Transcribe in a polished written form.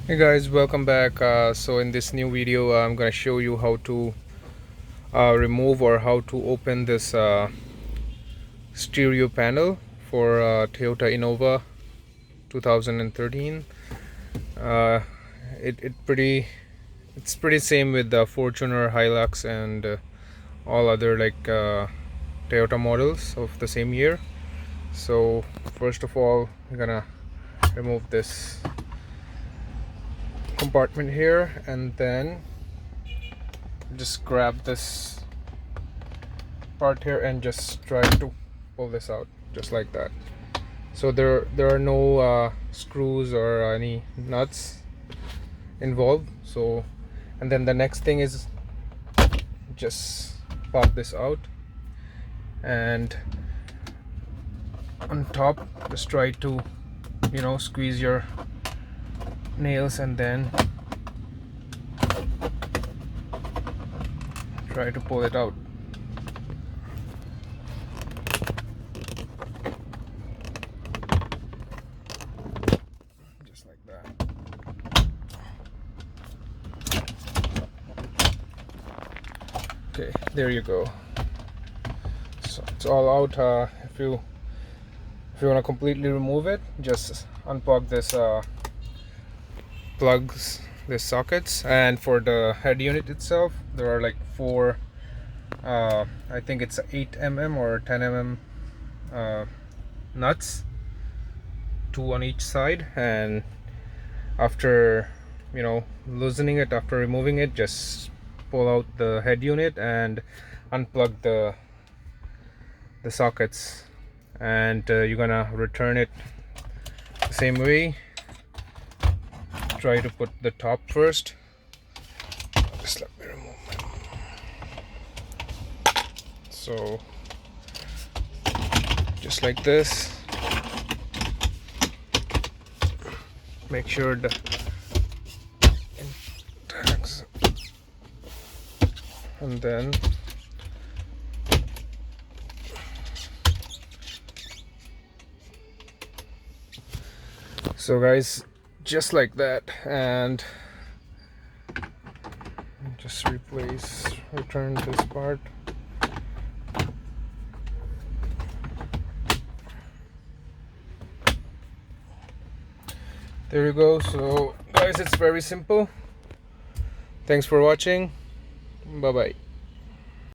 Hey guys, welcome back. So in this new video I'm gonna show you how to remove or how to open this stereo panel for Toyota Innova 2013. uh, it's pretty same with the Fortuner, Hilux and all other Toyota models of the same year. So first of all, we're gonna remove this compartment here, and then just grab this part here and just try to pull this out just like that. So there are no screws or any nuts involved. So, and then the next thing is just pop this out, and on top just try to squeeze your nails and then try to pull it out. Just like that. Okay, there you go. So it's all out. If you want to completely remove it, just unplug this plugs, the sockets. And for the head unit itself, there are like four I think it's 8 mm or 10 mm nuts, two on each side. And after loosening it, after removing it, just pull out the head unit and unplug the sockets, and you're gonna return it the same way. Try to put the top first. Just let me remove my... So just like this. Make sure the tags, and then so guys, just like that, and just return this part. There you go. So guys, it's very simple. Thanks for watching. Bye bye.